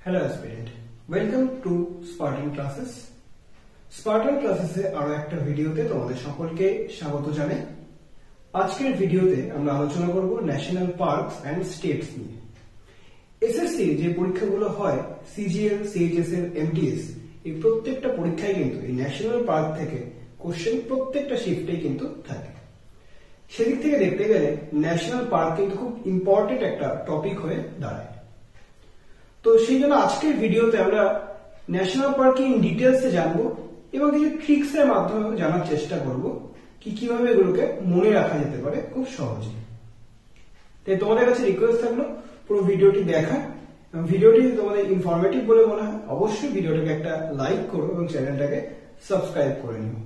Hello aspirant, welcome to Spartan Classes. Spartan Classes এ আরো একটা ভিডিওতে তোমাদের সকলকে স্বাগত জানাই। আজকের ভিডিওতে আমরা আলোচনা করব ন্যাশনাল পার্কস এন্ড স্টেটস নিয়ে। এসএসসি যে পরীক্ষাগুলো হয় সিজিএল, সিএইচএসএল, এমটিএস এই প্রত্যেকটা পরীক্ষায় কিন্তু এই ন্যাশনাল পার্ক থেকে কোশ্চেন প্রত্যেকটা শিফটেই কিন্তু থাকে। সেদিক থেকে দেখতে গেলে ন্যাশনাল পার্ক কিন্তু খুব ইম্পর্টেন্ট একটা টপিক হয়ে দাঁড়ায়। তো সেই জন্য আজকের ভিডিওতে আমরা ন্যাশনাল পার্ক ইন ডিটেলসে জানবো এবং কিছু ট্রিক্সের মাধ্যমে জানার চেষ্টা করব কিভাবে এগুলোকে মনে রাখা যেতে পারে খুব সহজে। তাই তোমাদের কাছে রিকোয়েস্ট থাকলো পুরো ভিডিওটি দেখা এবং ভিডিওটি তোমাদের ইনফরমেটিভ বলে মনে হয় অবশ্যই ভিডিওটাকে একটা লাইক করো এবং চ্যানেলটাকে সাবস্ক্রাইব করে নিও।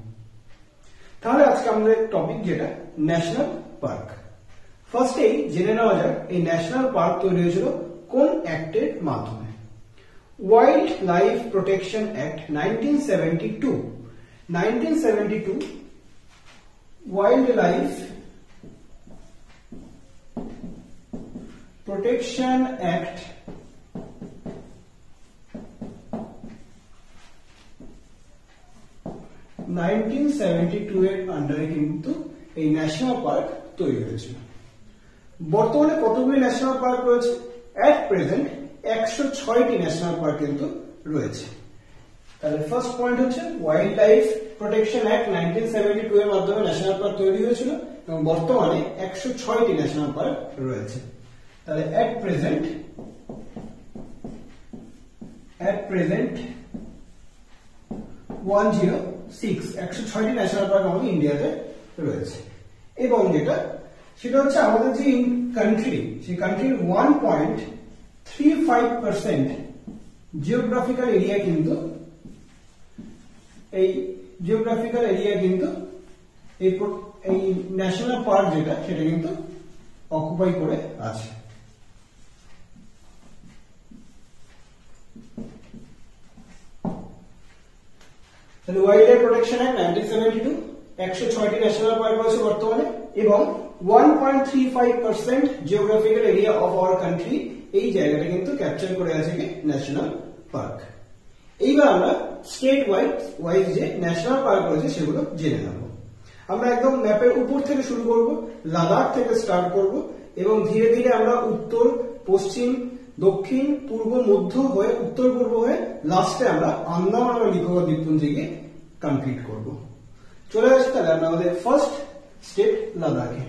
তাহলে আজকে আমাদের টপিক যেটা ন্যাশনাল পার্ক। ফার্স্টেই জেনে নেওয়া যাক এই ন্যাশনাল পার্ক তৈরি হয়েছিল কোন অ্যাক্টের মাধ্যমে। Wild life protection act 1972 wild life protection act 1972 এর আন্ডারে কিন্তু এই ন্যাশনাল পার্ক তৈরি হয়েছিল। বর্তমানে কতগুলি ন্যাশনাল পার্ক রয়েছে? এট প্রেজেন্ট 106টি ন্যাশনাল পার্ক কিন্তু রয়েছে। তাহলে ফার্স্ট পয়েন্ট হচ্ছে ওয়াইল্ড লাইফ প্রোটেকশন অ্যাক্ট 1972 এর মাধ্যমে ন্যাশনাল পার্ক তৈরি হয়েছিল এবং বর্তমানে 106টি ন্যাশনাল পার্ক রয়েছে। তাহলে এট প্রেজেন্ট 106টি ন্যাশনাল পার্ক আমাদের ইন্ডিয়াতে রয়েছে এবং সেটা হচ্ছে আমাদের যে কান্ট্রি সেই কান্ট্রির 1.35% জিওগ্রাফিক্যাল এরিয়া কিন্তু এই ন্যাশনাল পার্ক সেটা কিন্তু অকুপাই করে আছে। তাহলে ওয়াইল্ড লাইফ প্রোটেকশন অ্যাক্ট 1972 106টি ন্যাশনাল পার্ক রয়েছে বর্তমানে এবং 1.35% geographical area of our country এই জায়গাটা কিন্তু ক্যাপচার করে আছে কি ন্যাশনাল পার্ক। এইবার আমরা স্টেট ওয়াইজ যে ন্যাশনাল পার্ক রয়েছে সেগুলো জেনে নেব। আমরা একদম ম্যাপের উপর থেকে শুরু করব, লাদাখ থেকে স্টার্ট করব এবং ধীরে ধীরে আমরা উত্তর, পশ্চিম, দক্ষিণ, পূর্ব, মধ্য হয়ে উত্তর পূর্ব হয়ে লাস্টে আমরা আন্দামান ও নিকোবর দ্বীপপুঞ্জে গিয়ে কমপ্লিট করব। চলে আসছে তাহলে আমরা আমাদের ফার্স্ট স্টেট লাদাখে।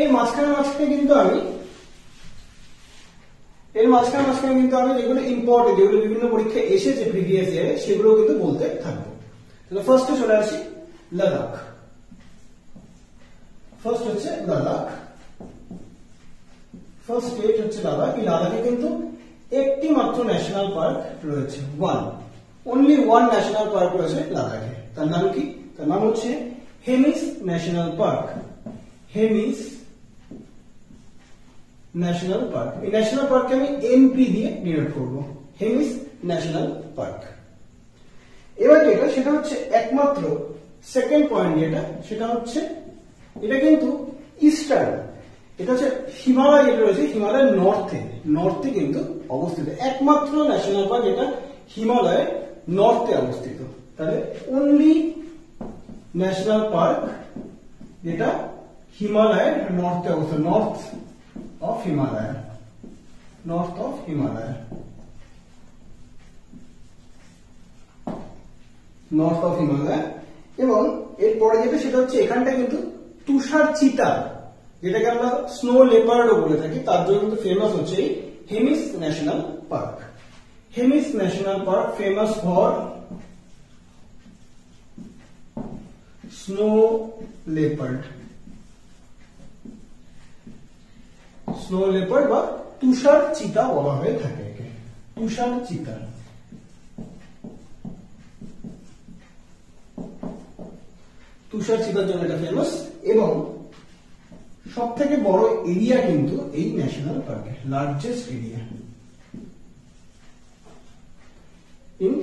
এর মাঝখানে কিন্তু আমি যেগুলো ইম্পর্টেন্ট, যেগুলো বিভিন্ন পরীক্ষায় এসেছে প্রিভিয়াস ইয়ারে সেগুলো কিন্তু বলতে থাকবো। তাহলে ফার্স্টে চলে আসি লাদাখ। ফার্স্ট স্টেট হচ্ছে লাদাখ। এই লাদাখে কিন্তু একটি মাত্র ন্যাশনাল পার্ক রয়েছে, অনলি ওয়ান ন্যাশনাল পার্ক রয়েছে লাদাখে। তার নাম কি? তার নাম হচ্ছে Hemis national park. Hemis national park. এই ন্যাশনাল পার্ককে আমি এনপি দিয়ে ডিনোট করব, হেমিস ন্যাশনাল পার্ক। এবার সেটা হচ্ছে একমাত্র সেকেন্ড পয়েন্ট সেটা হচ্ছে এটা কিন্তু ইস্টার্ন, এটা হচ্ছে হিমালয় রয়েছে হিমালয়ের নর্থে কিন্তু অবস্থিত, একমাত্র ন্যাশনাল পার্ক যেটা হিমালয়ের নর্থে অবস্থিত। তাহলে অনলি ন্যাশনাল পার্ক যেটা হিমালয়ের নর্থে অবস্থিত, নর্থ অফ হিমালয়। এবং এরপরে সেটা হচ্ছে এখানটা কিন্তু তুষার চিতা, যেটাকে আমরা স্নো লেপার্ডও বলে থাকি, তার জন্য কিন্তু ফেমাস হচ্ছে এই Hemis national park. Hemis national park famous for snow leopard বা তুষার চিতা বলা হয়ে থাকে একে, তুষার চিতা। তুষার চিতার জন্য এটা ফেমাস এবং সব থেকে বড় এরিয়া কিন্তু এই ন্যাশনাল পার্কের, largest area in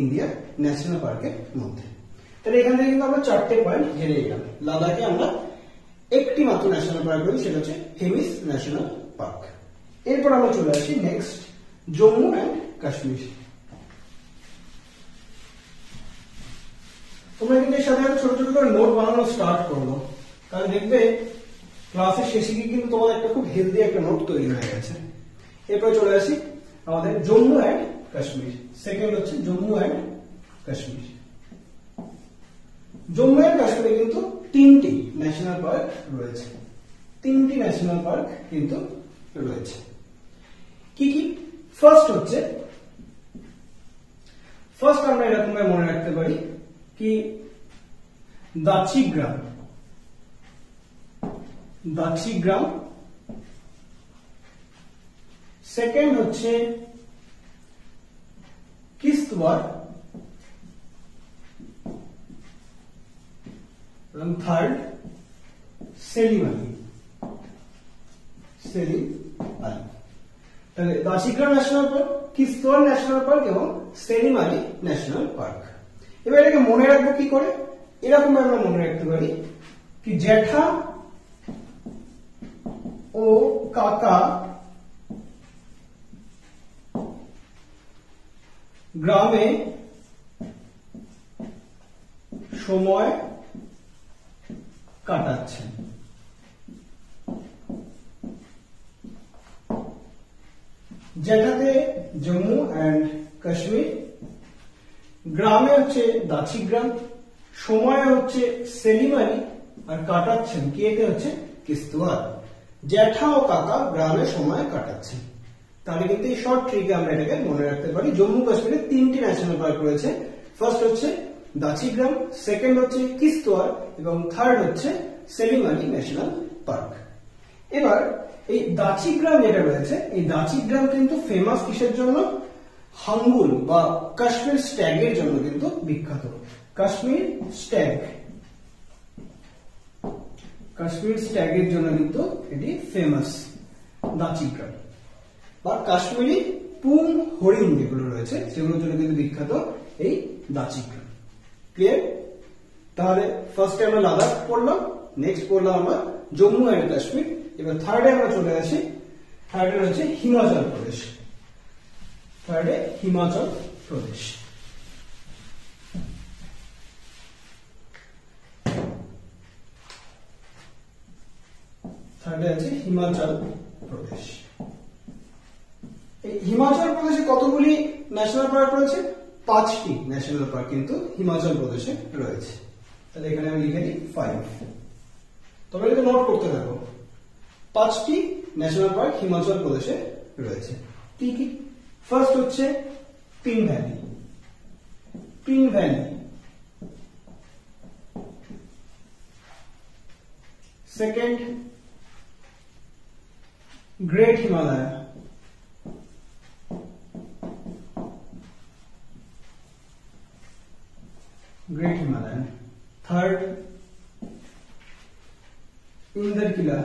India national পার্কের মধ্যে। তাহলে এখান থেকে কিন্তু আমরা চারটে পয়েন্ট জেনে গেলাম। লাদাখে আমরা একটি মাত্র ন্যাশনাল পার্ক রয়েছে, সেটা হচ্ছে হেমিস ন্যাশনাল পার্ক। এরপর আমরা চলে আসি নেক্সট জম্মু অ্যান্ড কাশ্মীর। তোমরা কিন্তু এর সাথে ছোট ছোট করে নোট বানানো স্টার্ট করলো, কারণ দেখবে ক্লাসের শেষে গিয়ে কিন্তু তোমাদের একটা খুব হেলদি একটা নোট তৈরি হয়ে গেছে। এরপর চলে আসি আমাদের জম্মু অ্যান্ড কাশ্মীর। সেকেন্ড হচ্ছে জম্মু অ্যান্ড কাশ্মীর। জম্মু অ্যান্ড কাশ্মীরে কিন্তু 3টি ন্যাশনাল পার্ক রয়েছে, 3টি ন্যাশনাল পার্ক কিন্তু রয়েছে। কি কি? ফার্স্ট আমরা এরকম মনে রাখতে পারি কি, দাচিগ্রাম। সেকেন্ড হচ্ছে কিস্তওয়ার, এবং থার্ড সেলিম আলী। তাহলে Dachigam national park, Kishtwar national park এবং সেলিম আলী ন্যাশনাল পার্ক। এবার এটাকে মনে রাখবো কি করে? এরকম আমরা মনে রাখতে পারি কি, জ্যাঠা ও কাকা গ্রামে সময় কাটাচ্ছেন। যেটাতে জম্মু অ্যান্ড কাশ্মীর, গ্রামে হচ্ছে দাচিগ্রাম, সময় হচ্ছে সেলিম আলী, আর কাটাচ্ছেন কেতে হচ্ছে কিস্তওয়ার। জ্যাঠা ও কাকা গ্রামে সময় কাটাচ্ছেন। তাহলে কিন্তু এই শর্ট ট্রিকে আমরা এটাকে মনে রাখতে পারি। জম্মু কাশ্মীরে 3টি ন্যাশনাল পার্ক রয়েছে। ফার্স্ট হচ্ছে দাচিগ্রাম, সেকেন্ড হচ্ছে কিস্তওয়ার এবং থার্ড হচ্ছে সেলিম আলী ন্যাশনাল পার্ক। এবার এই দাচিগ্রাম যেটা রয়েছে, এই দাচিগ্রাম কিন্তু ফেমাস কিসের জন্য? হাঙ্গুল বা কাশ্মীর স্ট্যাগের জন্য কিন্তু বিখ্যাত। কাশ্মীর স্ট্যাগের জন্য কিন্তু এটি ফেমাস দাচিগ্রাম। বা কাশ্মীরি পুং হরিণ যেগুলো রয়েছে সেগুলোর জন্য কিন্তু বিখ্যাত এই দাচিগ্রাম। ক্লিয়ার? তাহলে ফার্স্টে আমরা লাদাখ পড়লাম, নেক্সট পড়লাম আমরা জম্মু অ্যান্ড কাশ্মীর। এবার থার্ডে আমরা চলে আসি, থার্ডে হচ্ছে হিমাচল প্রদেশ। থার্ডে হিমাচল প্রদেশ। থার্ডে আছে হিমাচল প্রদেশ। এই হিমাচল প্রদেশে কতগুলি ন্যাশনাল পার্ক রয়েছে? 5টি ন্যাশনাল পার্ক কিন্তু হিমাচল প্রদেশে রয়েছে। তাহলে এখানে আমি লিখে দিই 5। তবে এটা নোট করতে থাকো। 5টি ন্যাশনাল পার্ক হিমাচল প্রদেশে রয়েছে। কি কি? ফার্স্ট হচ্ছে Pin valley. Second great Himalaya. Third Indrakila.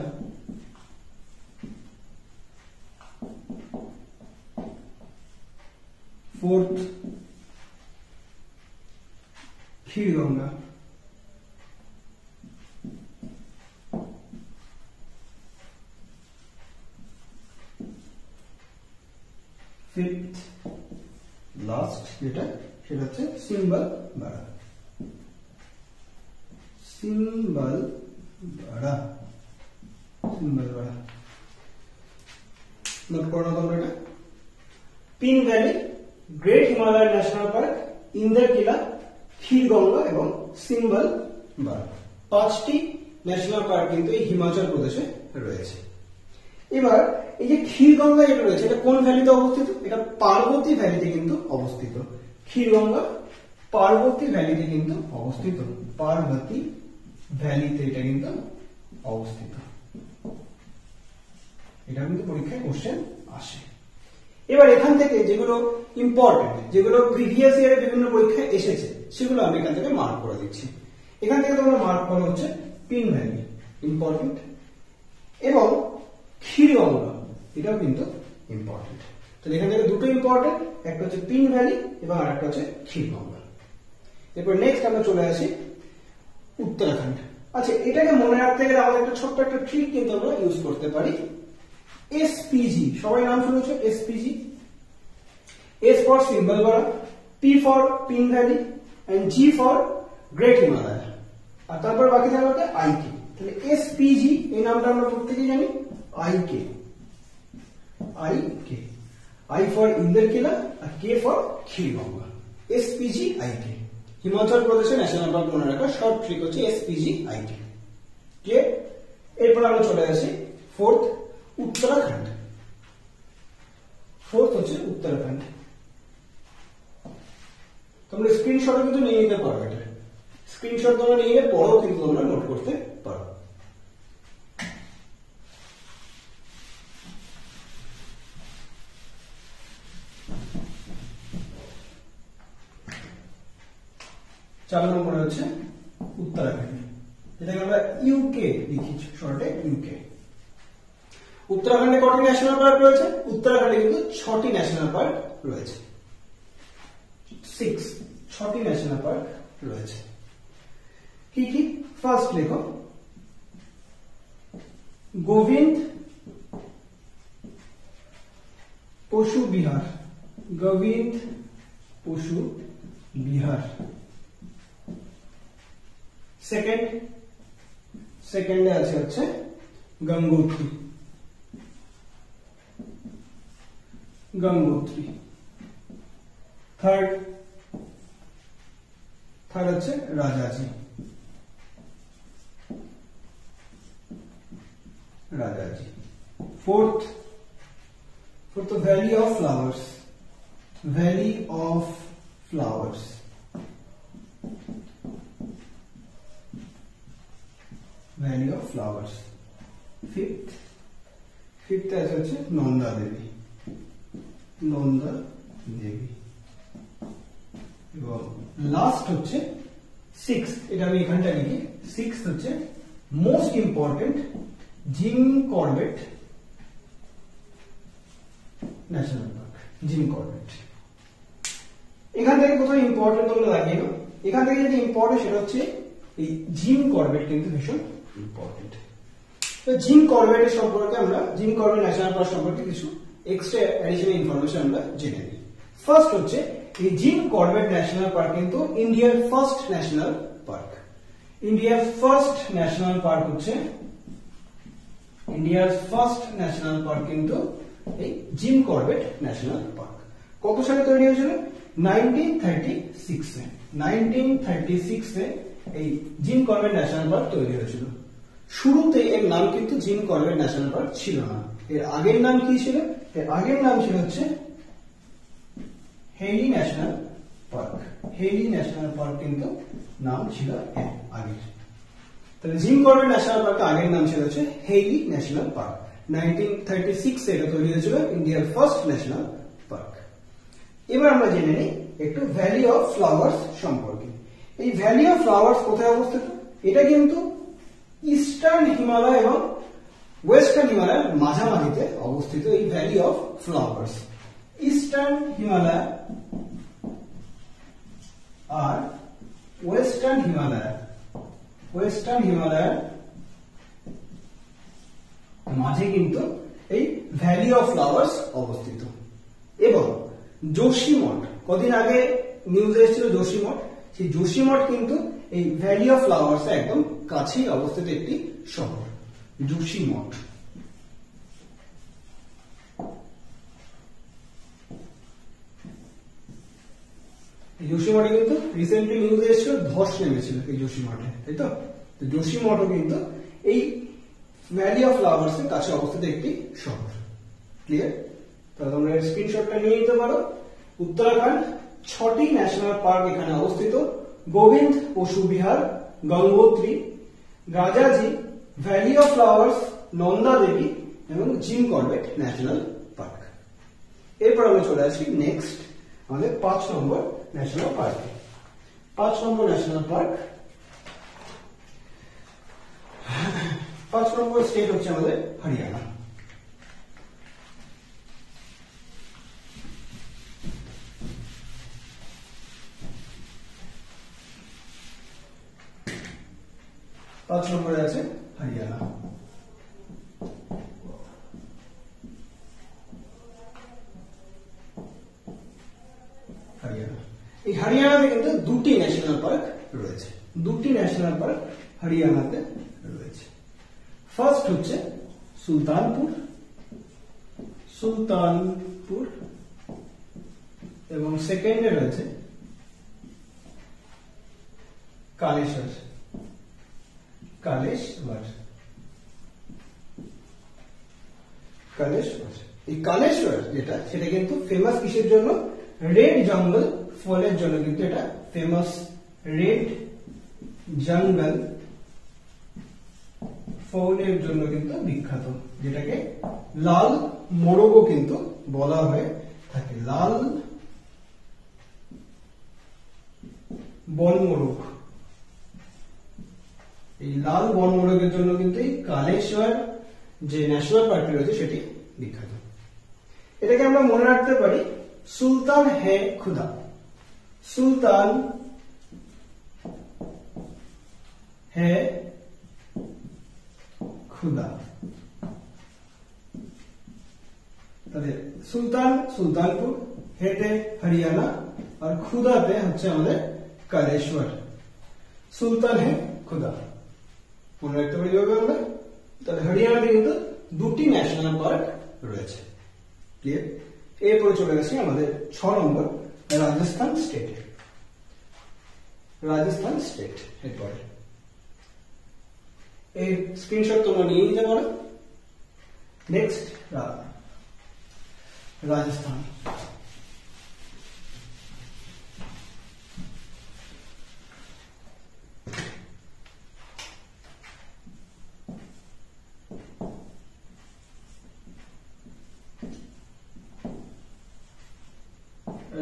Fourth Kheerganga. Fifth last যেটা সেটা হচ্ছে সিম্বলবাড়া। নোট করো তোমরা এটা। Pin valley, great Himalaya national park, Indrakila, Kheerganga এবং সিম্বলবাড়া। 5টি ন্যাশনাল পার্ক কিন্তু এই হিমাচল প্রদেশে রয়েছে। এবার এই যে ক্ষীরগঙ্গা যেটা রয়েছে এটা কোন ভ্যালিতে অবস্থিত? এটা পার্বতী ভ্যালিতে কিন্তু অবস্থিত। ক্ষীরগঙ্গা পার্বতী ভ্যালিতে কিন্তু অবস্থিত। পার্বতী ভ্যালিতে এটা কিন্তু অবস্থিত। এটা কিন্তু পরীক্ষায় কোশ্চেন আসে। এবার এখান থেকে যেগুলো ইম্পর্টেন্ট, যেগুলো প্রিভিয়াস ইয়ারে বিভিন্ন পরীক্ষায় এসেছে সেগুলো আমি এখান থেকে মার্ক করে দিচ্ছি। এখান থেকে তোমরা মার্ক করো হচ্ছে পিন ভ্যালি, ইম্পর্টেন্ট, এবং ক্ষীরগঙ্গা, এটাও কিন্তু ইম্পর্টেন্ট। তো এখান থেকে দুটো ইম্পর্টেন্ট, একটা হচ্ছে পিন ভ্যালি এবং আরেকটা হচ্ছে ক্ষীরগঙ্গা। এরপর নেক্সট আমরা চলে আসি উত্তরাখণ্ড। আচ্ছা, এটাকে মনে রাখতে গেলে আমাদের একটা ছোট্ট একটা ট্রিক কিন্তু আমরা ইউজ করতে পারি। এসপিজি, সবাই নাম শুনেছো SPG. S for Simbalgara, P for Pin valley, and G for great Himalaya, আর তারপর বাকি থাকবে আইকে। তাহলে এসপিজি এই নামটা আমরা প্রত্যেকেই জানি। IK, IK, I for Indrakila আর K for Kheerganga. SPG IK, Himachal প্রদেশের ন্যাশনাল পার্ক মনে রাখা শর্ট ট্রিক হচ্ছে এসপিজি আইকে। ক্লিয়ার? এরপর আমরা চলে আসি ফোর্থ, উত্তরাখণ্ড। ফোর্থ হচ্ছে উত্তরাখণ্ড। তোমরা স্ক্রিনশটও কিন্তু নিয়ে নিতে পারো, এটা স্ক্রিনশট তোমরা নিয়ে নিয়ে পরেও কিন্তু তোমরা নোট করতে পারো। চার নম্বরে হচ্ছে উত্তরাখণ্ড, যেটাকে আমরা ইউকে লিখি শর্টে ইউকে। উত্তরাখণ্ডে কটি ন্যাশনাল পার্ক রয়েছে? উত্তরাখণ্ডে কিন্তু 6টি ন্যাশনাল পার্ক রয়েছে। 6টি ন্যাশনাল পার্ক রয়েছে। কি কি? ফার্স্ট লেখো গোবিন্দ পশু বিহার, গোবিন্দ পশু বিহার। সেকেন্ডে আছে হচ্ছে গঙ্গোত্রী, গঙ্গোত্রী। থার্ড হচ্ছে Rajaji, Rajaji. Fourth valley of flowers, valley of flowers. Valley of flowers. Fifth ऐसे হচ্ছে নন্দা দেবী, নন্দা দেবী। এবং লাস্ট হচ্ছে সিক্স, এটা আমি এখানটা লিখি। সিক্স হচ্ছে most important Jim Corbett national park, Jim Corbett. এখান থেকে কোথাও ইম্পর্টেন্ট তোমরা লাগিয়ে নাও। এখান থেকে যেটা ইম্পর্টেন্ট সেটা হচ্ছে এই জিম করবেট কিন্তু ভীষণ ইম্পর্টেন্ট। তো জিম করবেটের সম্পর্কে আমরা, জিম করবেট ন্যাশনাল পার্ক সম্পর্কে কিছু এক্সট্রা অ্যাডিশনাল ইনফরমেশন আমরা জেনে নিই। ফার্স্ট হচ্ছে এই জিম করবেট ন্যাশনাল পার্ক কিন্তু ইন্ডিয়ার ফার্স্ট ন্যাশনাল পার্ক। ইন্ডিয়ার ফার্স্ট ন্যাশনাল পার্ক হচ্ছে, ইন্ডিয়ার ফার্স্ট ন্যাশনাল পার্ক কিন্তু এই জিম করবেট ন্যাশনাল পার্ক। কত সালে তৈরি হয়েছিল? 1936 এ। 1936 এ এই জিম করবেট ন্যাশনাল পার্ক তৈরি হয়েছিল। শুরুতে এর নাম কিন্তু জিম করবেট ন্যাশনাল পার্ক ছিল না। এর আগের নাম কি ছিল? এর আগের নাম ছিল হচ্ছে হেলি ন্যাশনাল পার্ক। হেলি ন্যাশনাল পার্ক কিন্তু নাম ছিল এর আগের। তাহলে জিম করবেট ন্যাশনাল পার্কের আগের নাম ছিল হচ্ছে হেলি ন্যাশনাল পার্ক। 1936 এ এটা তৈরি হয়েছিল ইন্ডিয়ার ফার্স্ট ন্যাশনাল পার্ক। এবার আমরা জেনে নিই একটু ভ্যালি অফ ফ্লাওয়ার্স সম্পর্কে। এই ভ্যালি অফ ফ্লাওয়ার্স কোথায় অবস্থিত? এটা কিন্তু ইস্টার্ন হিমালয় এবং ওয়েস্টার্ন হিমালয়ের মাঝামাঝিতে অবস্থিত এই valley of flowers. Eastern Himalaya আর ওয়েস্টার্ন হিমালয়, ওয়েস্টার্ন হিমালয়ের মাঝে কিন্তু এই ভ্যালি অফ ফ্লাওয়ার্স অবস্থিত। এবং যোশীমঠ, কদিন আগে নিউজে এসেছিল যোশীমঠ, সেই যোশীমঠ কিন্তু এই ভ্যালি অফ ফ্লাওয়ার্স একদম কাছেই অবস্থিত একটি শহর, যোশীমঠ। যোশীমঠে কিন্তু রিসেন্টলি নিউজে এসেছিল ধস নেমেছিল এই যোশীমঠে, তাই তো? যোশীমঠও কিন্তু এই ভ্যালি অফ ফ্লাওয়ার্স এর কাছে অবস্থিত একটি শহর। ক্লিয়ার? তাহলে তোমরা এর স্ক্রিনশটটা নিয়ে নিতে পারো। উত্তরাখণ্ড 6টি ন্যাশনাল পার্ক এখানে অবস্থিত: Govind Pashu Vihar, Gangotri, Rajaji, valley of flowers, Nanda Devi এবং জিম করবেট ন্যাশনাল পার্ক। এরপর আমরা চলে আসি নেক্সট আমাদের 5 নম্বর ন্যাশনাল পার্ক। 5 নম্বর ন্যাশনাল পার্ক, 5 নম্বর স্টেট হচ্ছে আমাদের হরিয়ানা। 5 নম্বরে আছে হরিয়ানা। এই হরিয়ানাতে কিন্তু দুটি ন্যাশনাল পার্ক রয়েছে, দুটি ন্যাশনাল পার্ক হরিয়ানাতে রয়েছে। ফার্স্ট হচ্ছে সুলতানপুর, সুলতানপুর, এবং সেকেন্ডে রয়েছে কালেশ্বর, কালেশ্বর, কালেশ্বর। এই কালেশ্বর যেটা, সেটা কিন্তু ফেমাস কিসের জন্য? রেড জঙ্গল ফলের জন্য কিন্তু এটা ফেমাস। রেড জঙ্গল ফলের জন্য কিন্তু বিখ্যাত, যেটাকে লাল মোরগও কিন্তু বলা হয়ে থাকে। লাল বন মোরগ, এই লাল বন মোরগের জন্য কিন্তু এই কালেশ্বর যে ন্যাশনাল পার্কটি রয়েছে সেটি বিখ্যাত। এটাকে আমরা মনে রাখতে পারি সুলতান হে খুদা, সুলতান হে খুদা। তাহলে সুলতান সুলতানপুর, হেতে হরিয়ানা, আর খুদাতে হচ্ছে আমাদের কালেশ্বর। সুলতান হে খুদা মনে রাখতে পারি আমরা। তাহলে হরিয়ানাতে কিন্তু দুটি ন্যাশনাল পার্ক রয়েছে। ক্লিয়ার? এরপরে চলে গেছি আমাদের 6 নম্বর রাজস্থান স্টেট। রাজস্থান স্টেট এরপরে এই স্ক্রিনশট তোমরা নিয়ে নিতে পারো। নেক্সট রাজস্থান।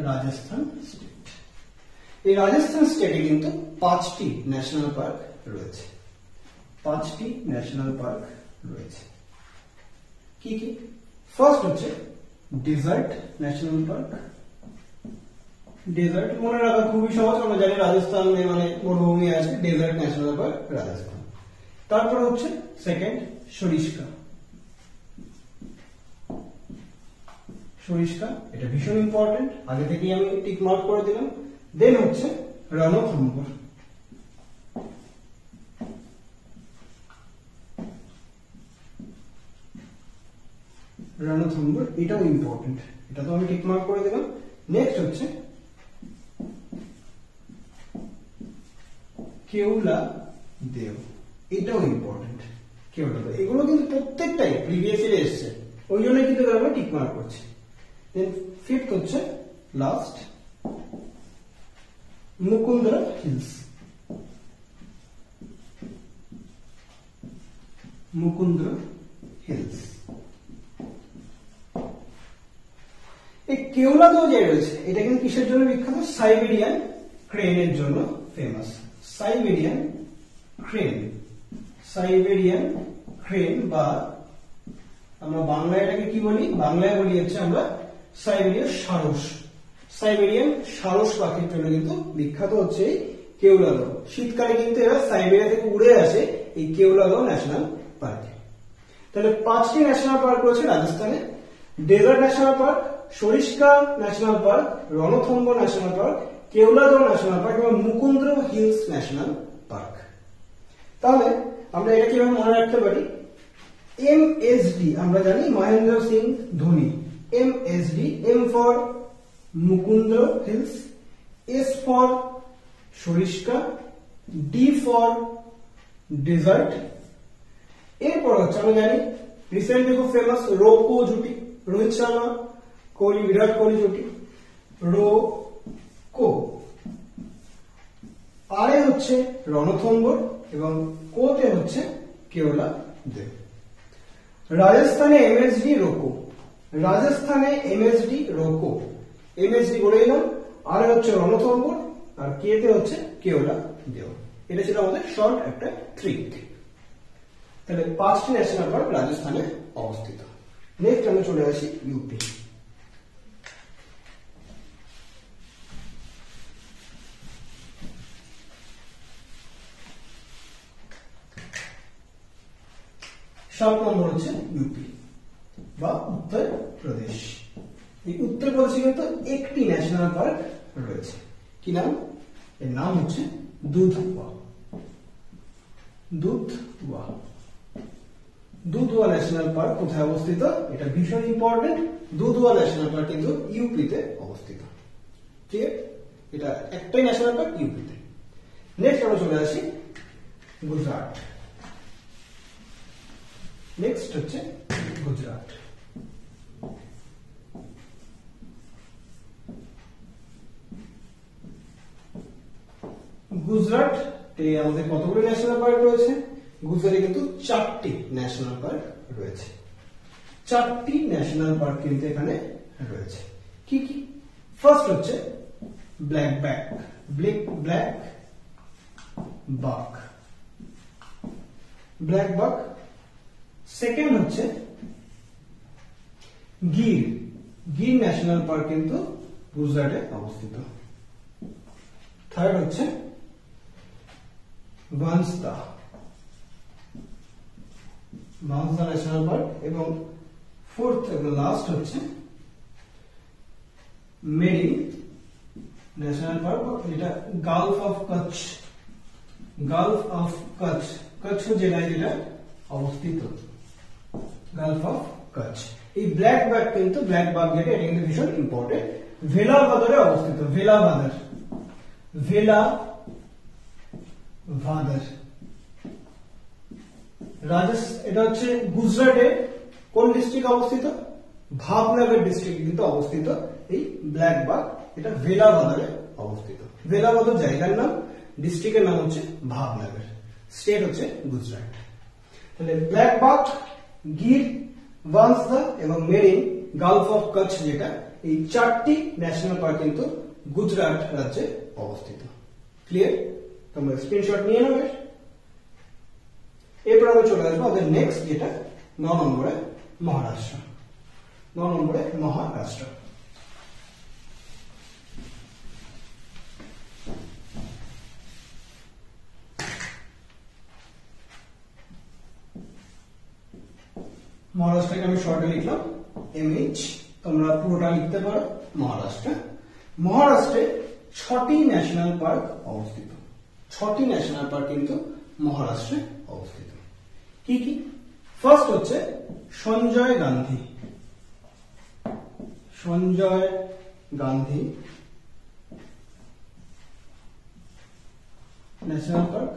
রাজস্থান স্টেট, এই রাজস্থান স্টেটে কিন্তু 5টি ন্যাশনাল পার্ক রয়েছে, 5টি ন্যাশনাল পার্ক রয়েছে। কি কি? ফার্স্ট হচ্ছে ডেজার্ট ন্যাশনাল পার্ক। ডেজার্ট মনে রাখা খুবই সহজ, আমরা জানি রাজস্থানে মানে মরুভূমি আছে, ডেজার্ট ন্যাশনাল পার্ক রাজস্থান। তারপর হচ্ছে সেকেন্ড সরিষ্কা, সরিষ্কা এটা ভীষণ ইম্পর্টেন্ট, আগে থেকেই আমি টিক মার্ক করে দিলাম। দেন হচ্ছে রণথম্বর, রণথম্বর এটাও ইম্পর্টেন্ট, এটা তো আমি টিক মার্ক করে দিলাম। নেক্সট হচ্ছে কেউলা দেও, এটাও ইম্পর্টেন্ট। কেউলা দেও এগুলো কিন্তু প্রত্যেকটাই প্রিভিয়াস ইয়ারে এসেছে, ওই জন্য কিন্তু আমরা টিক মার্ক করছি। দেন ফিফথ হচ্ছে last Mukundra hills, Mukundra hills. এই কেওলাদেও যে রয়েছে এটা কিন্তু কিসের জন্য বিখ্যাত? সাইবেরিয়ান ক্রেনের জন্য famous. Siberian crane, Siberian crane, বা আমরা বাংলায় এটাকে কি বলি? বাংলায় বলি হচ্ছে আমরা সাইবেরিয়ান সারস। সাইবেরিয়ান সারস পাখির জন্য কিন্তু বিখ্যাত হচ্ছে এই কেওলাদেও। শীতকালে কিন্তু এরা সাইবেরিয়া থেকে উড়ে আসে এই কেওলাদেও ন্যাশনাল পার্কে। তাহলে 5টি ন্যাশনাল পার্ক রয়েছে রাজস্থানে। Desert national park, Sariska national park, Ranthambore national park, Keoladeo national park এবং মুকুন্দ্রা হিলস ন্যাশনাল পার্ক। তাহলে আমরা এটা কিভাবে মনে রাখতে পারি? এমএসডি আমরা জানি Mahendra Singh Dhoni. MSD, M for Mukundra hills, S for Sariska, D for desert. এরপর হচ্ছে আমরা জানি রিসেন্টলি খুব ফেমাস রোকো জুটি, রোহিত শর্মা, কোহলি, বিরাট কোহলি জুটি, রোকো। আরে হচ্ছে রণথম্বর এবং কোতে হচ্ছে কেওলাদেও। রাজস্থানে এমএসডি রোকো, রাজস্থানে এমএসডি রোকো, এমএসডি বলে দিলাম। আর হচ্ছে রণথম্বর, আর কেতে হচ্ছে কেওলাদেও। এটা ছিল আমাদের শর্ট একটা ট্রিক। তাহলে 5টি ন্যাশনাল পার্ক রাজস্থানে অবস্থিত। নেক্সট আমরা চলে আসি ইউপি। 7 নম্বর হচ্ছে ইউপি বা উত্তর প্রদেশ। এই উত্তর প্রদেশে কিন্তু একটি ন্যাশনাল পার্ক রয়েছে। কি নাম? এর নাম হচ্ছে দুধওয়া। দুধওয়া দুধওয়া ন্যাশনাল পার্ক কোথায় অবস্থিত? এটা ভীষণ ইম্পর্টেন্ট। দুধওয়া ন্যাশনাল পার্ক কিন্তু ইউপিতে অবস্থিত। ঠিক আছে, এটা একটাই ন্যাশনাল পার্ক ইউপিতে। নেক্সট আমরা চলে আসি গুজরাট। নেক্সট হচ্ছে গুজরাট। গুজরাটে আমাদের কতগুলো ন্যাশনাল পার্ক রয়েছে? গুজরাটে কিন্তু 4টি ন্যাশনাল পার্ক রয়েছে। 4টি ন্যাশনাল পার্ক কিন্তু এখানে রয়েছে। কি কি? ফার্স্ট হচ্ছে ব্ল্যাক বাক, ব্ল্যাক বাক। সেকেন্ড হচ্ছে গির ন্যাশনাল পার্ক কিন্তু গুজরাটে অবস্থিত। থার্ড হচ্ছে বানসদা ন্যাশনাল পার্ক এবং ফোর্থ এবং লাস্ট হচ্ছে মেরিন ন্যাশনাল পার্ক। এটা গালফ অফ কচ্ছ জেলায় যেটা অবস্থিত, গালফ অফ কচ্ছ। এই ব্ল্যাক বাগ যেটা এটা কিন্তু ভীষণ ইম্পর্টেন্ট, ভেলাভাদারে অবস্থিত। ভেলাভাদার এটা হচ্ছে গুজরাটের কোন ডিস্ট্রিক্ট অবস্থিত? ভাবনগর ডিস্ট্রিক্ট কিন্তু অবস্থিত এই ব্ল্যাক বাগ। এটা ভেলাভাদারে অবস্থিত। ভেলাভাদার জায়গার নাম, ডিস্ট্রিক্টের নাম হচ্ছে ভাবনগর, স্টেট হচ্ছে গুজরাট। তাহলে ব্ল্যাক বাগ, গির, বানসদা এবং মেরিন, গালফ অফ কচ্ছ যেটা, এই 4টি ন্যাশনাল পার্ক কিন্তু গুজরাট রাজ্যে অবস্থিত। ক্লিয়ার? তোমরা স্ক্রিনশট নিয়ে নেবে। এরপর আমরা চলে আসবো আমাদের নেক্সট যেটা 9 নম্বরে মহারাষ্ট্র। 9 নম্বরে মহারাষ্ট্র। মহারাষ্ট্রকে আমি শর্টে লিখলাম MH, তোমরা পুরোটা লিখতে পারো মহারাষ্ট্র। মহারাষ্ট্রে 6টি ন্যাশনাল পার্ক অবস্থিত। 6টি ন্যাশনাল পার্ক কিন্তু মহারাষ্ট্রে অবস্থিত। কি কি? ফার্স্ট হচ্ছে Sanjay Gandhi national park.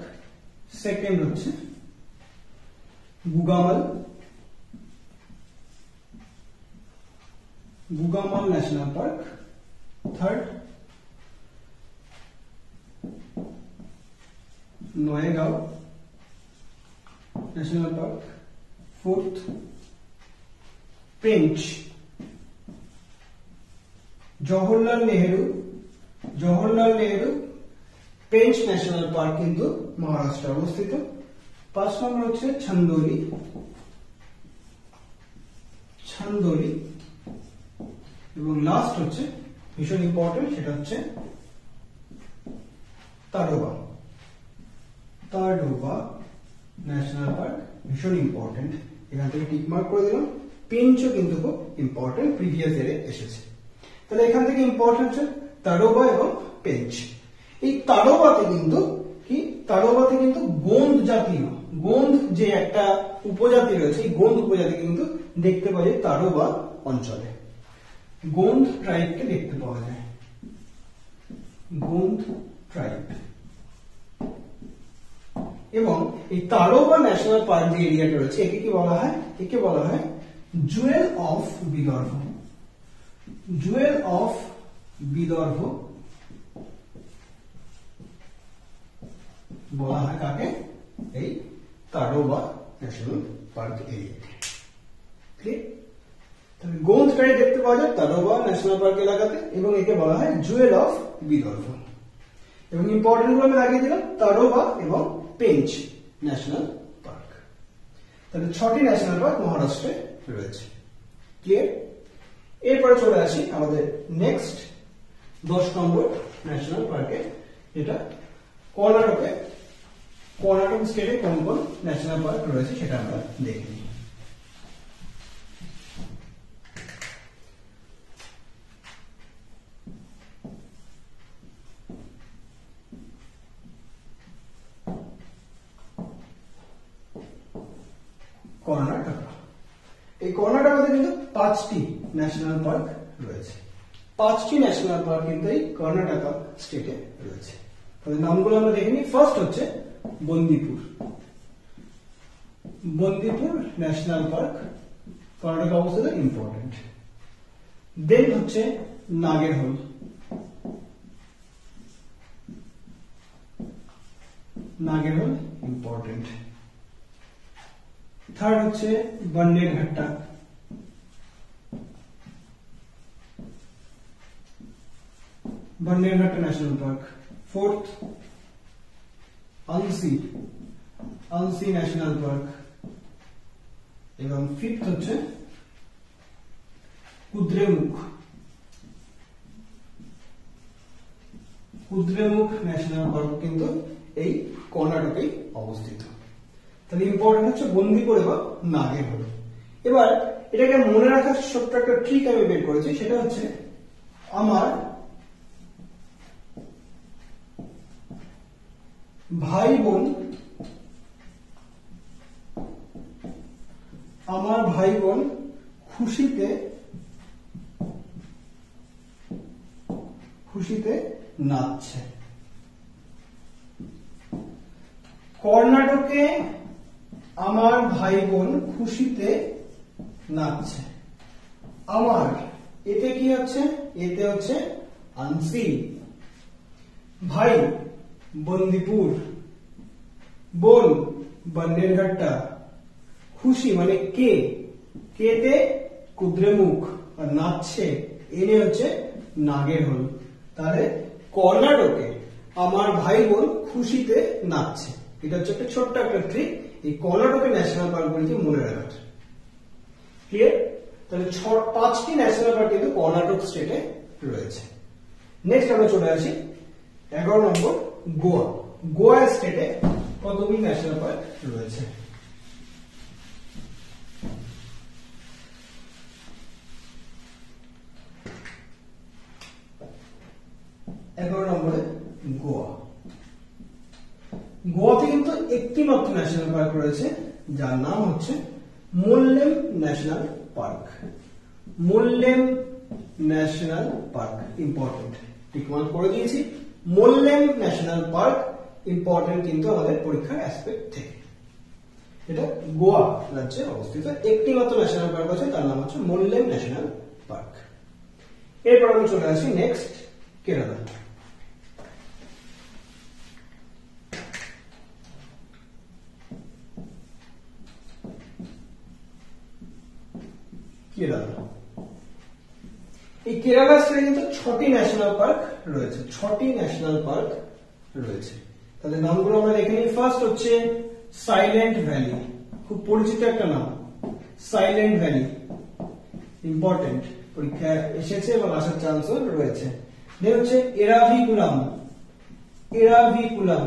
Second হচ্ছে Gugamal national park. Third Navegaon national park. Fourth Pench. Jawaharlal Nehru Pench national park কিন্তু মহারাষ্ট্রে অবস্থিত। 5 নম্বর হচ্ছে ছন্দোলি এবং লাস্ট হচ্ছে ভীষণ ইম্পর্টেন্ট, সেটা হচ্ছে তাডোবা ন্যাশনাল পার্ক। ভীষণ ইম্পর্টেন্ট, এখান থেকে টিক মার্ক করে দিলাম। পেঞ্চও কিন্তু খুব ইম্পর্টেন্ট, প্রিভিয়াস ইয়ারে এসেছে। তাহলে এখান থেকে ইম্পর্টেন্ট হচ্ছে তাডোবা এবং পেঞ্চ। এই তাডোবাতে কিন্তু গোন্দ যে একটা উপজাতি রয়েছে, এই গোন্দ উপজাতি কিন্তু দেখতে পাওয়া যায় তাডোবা অঞ্চলে। গোন্দ ট্রাইবকে দেখতে পাওয়া যায়, গোন্দ ট্রাইব। এবং এই তাডোবা ন্যাশনাল পার্ক যে এরিয়াটা রয়েছে, একে কি বলা হয়? একে বলা হয় জুয়েল অফ বিদর্ভ বলা হয় কাকে? এই তাডোবা ন্যাশনাল পার্ক এরিয়াকে। তাহলে গোন্দ ট্রাইব দেখতে পাওয়া যায় তাডোবা ন্যাশনাল পার্ক এলাকাতে এবং একে বলা হয় জুয়েল অফ বিদর্ভ। এবং ইম্পর্টেন্ট গুলো আমি লাগিয়ে দিলাম, তাডোবা এবং পেঞ্চ ন্যাশনাল পার্ক। তাহলে 6টি ন্যাশনাল পার্ক মহারাষ্ট্রে রয়েছে। ক্লিয়ার? এরপরে চলে আসি আমাদের নেক্সট 10 নম্বর ন্যাশনাল পার্কে, যেটা কর্ণাটক স্টেটে কোন কোন ন্যাশনাল পার্ক রয়েছে সেটা আমরা দেখে নিই। এই কর্ণাটকাতে কিন্তু 5টি ন্যাশনাল পার্ক রয়েছে। 5টি ন্যাশনাল পার্ক কিন্তু এই কর্ণাটকা স্টেটে রয়েছে। তাহলে নামগুলো আমরা দেখে নিই। ফার্স্ট হচ্ছে বন্দিপুর, বন্দিপুর ন্যাশনাল পার্ক, কর্ণাটকা অবস্থিত, ইম্পর্টেন্ট। দেন হচ্ছে নাগেরহোল, নাগেরহোল ইম্পর্টেন্ট। থার্ড হচ্ছে Bannerghatta, Bannerghatta national park. Fourth Alsi, Alsi national park. এবং ফিফথ হচ্ছে কুদ্রেমুখ, কুদ্রেমুখ ন্যাশনাল পার্ক কিন্তু এই কর্ণাটকে অবস্থিত। তাহলে ইম্পর্টেন্ট হচ্ছে বন্দিপুর এবং নাগেরহোল। এবার এটাকে মনে রাখার ছোট্ট একটা ট্রিক আমি বের করেছি, সেটা হচ্ছে আমার ভাই বোন, আমার ভাই বোন খুশিতে, খুশিতে নাচছে। কর্ণাটকে আমার ভাই বোন খুশিতে নাচছে। আমার এতে কি হচ্ছে, এতে হচ্ছে আনসি। ভাই বন্দিপুর, বোন বন্নেরঘাট্টা, খুশি মানে কে, কেতে কুদ্রেমুখ, আর নাচছে এনে হচ্ছে নাগেরহোল। তাহলে কর্ণাটকে আমার ভাই বোন খুশিতে নাচছে, এটা হচ্ছে একটা ছোট্ট একটা ট্রিক এই কর্ণাটকের ন্যাশনাল পার্কগুলিকে মনে রাখার। ক্লিয়ার? তাহলে 5টি ন্যাশনাল পার্ক কিন্তু কর্ণাটক স্টেটে রয়েছে। নেক্সট আমরা চলে আসি 11 নম্বর গোয়া। গোয়া স্টেটে কতগুলি ন্যাশনাল পার্ক রয়েছে? 11 নম্বরে গোয়া। গোয়াতে কিন্তু একটি মাত্র ন্যাশনাল পার্ক রয়েছে, যার নাম হচ্ছে Mollem national park. Mollem national park important, tick mark করে দিয়েছি। মোল্লেম ন্যাশনাল পার্ক ইম্পর্টেন্ট কিন্তু আমাদের পরীক্ষার অ্যাসপেক্ট থেকে। এটা গোয়া রাজ্যে অবস্থিত একটি মাত্র ন্যাশনাল পার্ক আছে, তার নাম হচ্ছে মোল্লেম ন্যাশনাল পার্ক। এরপর আমি চলে আসি নেক্সট কেরালা। কেরালা, এই কেরালা স্টেটে কিন্তু 6টি ন্যাশনাল পার্ক রয়েছে, 6টি ন্যাশনাল পার্ক রয়েছে। তাদের নামগুলো আমরা দেখে নিই। ফার্স্ট হচ্ছে সাইলেন্ট ভ্যালি, খুব পরিচিত একটা নাম, সাইলেন্ট ভ্যালি ইম্পর্টেন্ট, পরীক্ষায় এসেছে এবং আসার চান্সও রয়েছে। দেন হচ্ছে এরাভিকুলাম, এরাভিকুলাম,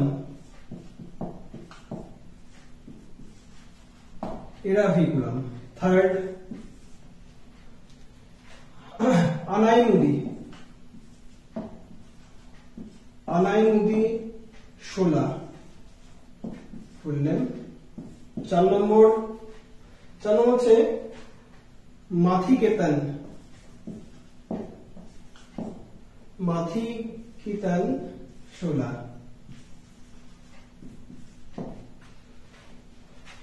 এরাভিকুলাম। থার্ড আনাইমুদি, আনাইমুদি শোলা বললেন। 4 নম্বর হচ্ছে মাথিকেতন, মাথিকেতন শোলা।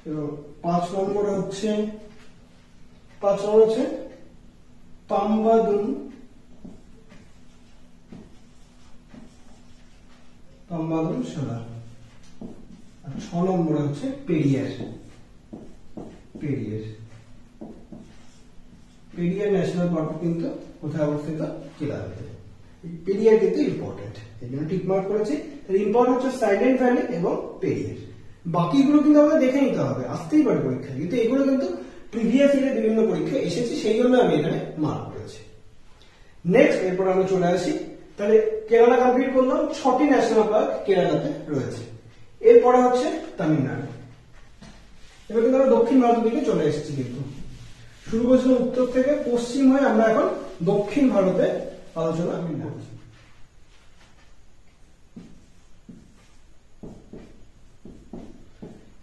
এবং 5 নম্বর হচ্ছে পাম্বাদুন, পাম্বাদুন শোলা। আর 6 নম্বরে হচ্ছে পেরিয়ার, পেরিয়ার। পেরিয়ার ন্যাশনাল পার্ক কিন্তু কোথায় অবস্থিত? কেরালাতে। পেরিয়ার কিন্তু ইম্পর্টেন্ট, এই জন্য টিক মার্ক করেছি। ইম্পর্টেন্ট হচ্ছে সাইলেন্ট ভ্যালি এবং পেরিয়ার। বাকিগুলো কিন্তু আমাদের দেখে নিতে হবে, আসতেই পারে পরীক্ষা, কিন্তু এগুলো কিন্তু প্রিভিয়াস ইয়ারে বিভিন্ন পরীক্ষা এসেছে, সেই জন্য আমি এখানে মার্ক করেছি। নেক্সট এরপর আমরা চলে আসি, তাহলে কেরালা কমপ্লিট করলাম, 6টি ন্যাশনাল পার্ক কেরালাতে রয়েছে। এরপরে হচ্ছে তামিলনাড়ু। এবার কিন্তু আমরা দক্ষিণ ভারতের দিকে চলে এসেছি, কিন্তু শুরু করেছিলাম উত্তর থেকে, পশ্চিম হয়ে আমরা এখন দক্ষিণ ভারতে আলোচনা করছি।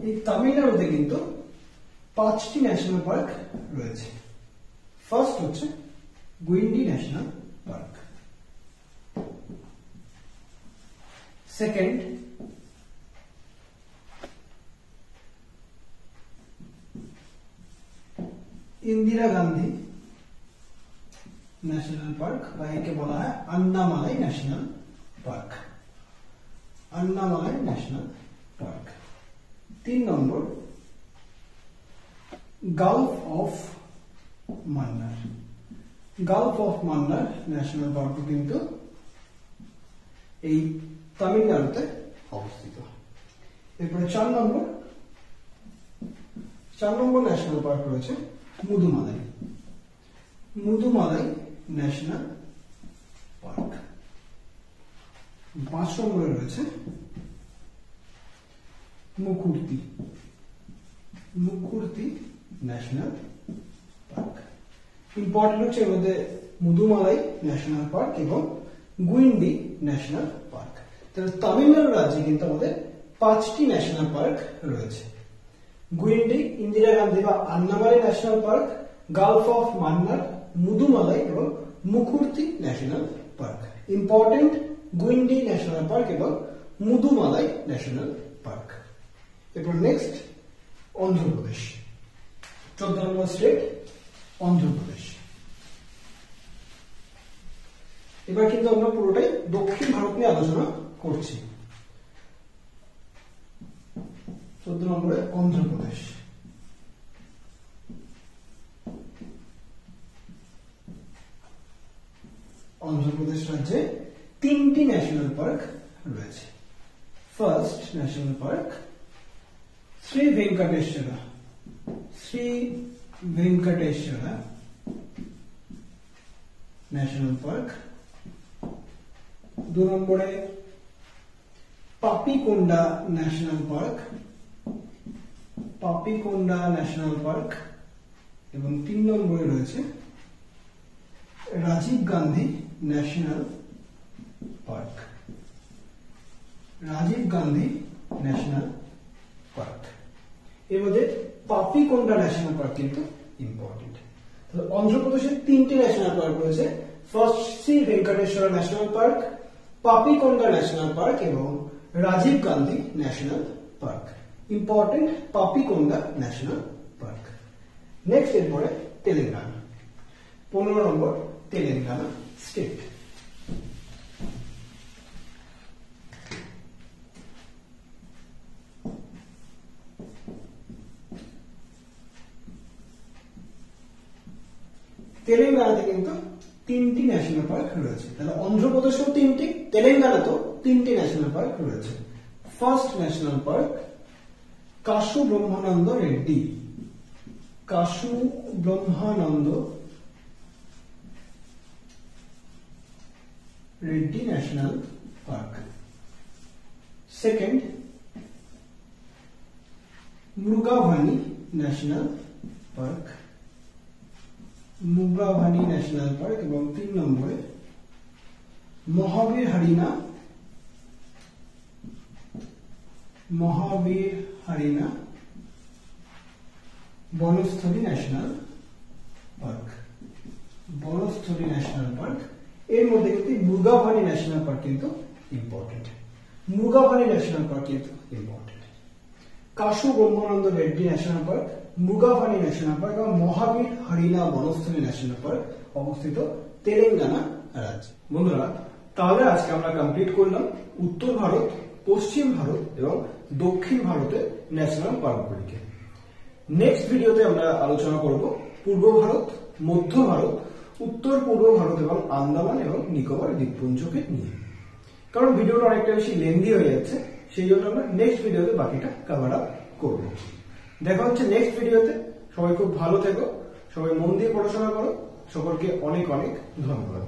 এই তামিলনাড়ুতে কিন্তু 5টি ন্যাশনাল পার্ক রয়েছে। ফার্স্ট হচ্ছে Guindy national park, second Indira Gandhi national park বা একে বলা হয় Annamalai national park, Annamalai national park. 3 number Gulf of Mannar, Gulf of Mannar national park কিন্তু এই তামিলনাড়ুতে অবস্থিত। এরপরে 4 নম্বর ন্যাশনাল পার্ক রয়েছে মুদুমালাই, মুদুমালাই ন্যাশনাল পার্ক। 5 নম্বরে রয়েছে Mukurthi, Mukurthi national park. Important হচ্ছে এর মধ্যে মুদুমালাই ন্যাশনাল পার্ক এবং গুইন্ডি ন্যাশনাল পার্ক। তাহলে তামিলনাড়ু রাজ্যে কিন্তু আমাদের 5টি ন্যাশনাল পার্ক রয়েছে। গুইন্ডি, ইন্দিরা গান্ধী বা Annamalai national park, gulf of Mannar, Mudumalai এবং Mukurthi national park. Important Guindy national park এবং মুদুমালাই ন্যাশনাল পার্ক। এরপর next Andhra Pradesh, 14 number state Andhra Pradesh. এবার কিন্তু আমরা পুরোটাই দক্ষিণ ভারত নিয়ে আলোচনা করছি। 14 নম্বরে অন্ধ্রপ্রদেশ। অন্ধ্রপ্রদেশ রাজ্যে 3টি ন্যাশনাল পার্ক রয়েছে। First national park Shri Venkateswara, Shri Venkateswara national park. 2 নম্বরে Papikonda national park, Papikonda national park. এবং 3 নম্বরে রয়েছে Rajiv Gandhi national park, Rajiv Gandhi national park. এর মধ্যে পাপিকোন্ডা ন্যাশনাল পার্ক কিন্তু ইম্পর্টেন্ট। অন্ধ্রপ্রদেশের 3টি ন্যাশনাল পার্ক রয়েছে। First Shri Venkateswara national park, Papikonda national park এবং Rajiv Gandhi national park. Important Papikonda national park. Next এরপরে তেলেঙ্গানা, 15 নম্বর তেলেঙ্গানা স্টেট। তেলেঙ্গানাতে কিন্তু 3টি ন্যাশনাল পার্ক রয়েছে। তাহলে অন্ধ্রপ্রদেশেও 3টি, তেলেঙ্গানাতেও 3টি ন্যাশনাল পার্ক রয়েছে। First national park Kasu Brahmananda Reddy, Kasu Brahmananda Reddy national park. Second Mrugavani national park, Mrugavani national park. এবং 3 নম্বরে Mahavir Harina, Mahavir Harina Vanasthali national park, Vanasthali national park. এর মধ্যে কিন্তু মুরগাভানি ন্যাশনাল পার্ক কিন্তু ইম্পর্টেন্ট, মুরগাভানি ন্যাশনাল পার্ক কিন্তু important. Kasu Brahmananda Reddy national park, Mrugavani national park এবং মহাবীর হরিণা বনস্থলী ন্যাশনাল পার্ক অবস্থিত তেলেঙ্গানা রাজ্যে। বন্ধুরা, তাহলে আজকে আমরা কমপ্লিট করলাম উত্তর ভারত, পশ্চিম ভারত এবং দক্ষিণ ভারতের ন্যাশনাল পার্কগুলিকে। নেক্সট ভিডিওতে আমরা আলোচনা করব পূর্ব ভারত, মধ্য ভারত, উত্তর পূর্ব ভারত এবং আন্দামান এবং নিকোবর দ্বীপপুঞ্জকে নিয়ে। কারণ ভিডিওটা অনেকটা বেশি লেন্দি হয়ে যাচ্ছে, সেই জন্য আমরা নেক্সট ভিডিওতে বাকিটা কভার আপ করব। দেখা হচ্ছে নেক্সট ভিডিওতে। সবাই খুব ভালো থেকো, সবাই মন দিয়ে পড়াশোনা করো। সকলকে অনেক অনেক ধন্যবাদ।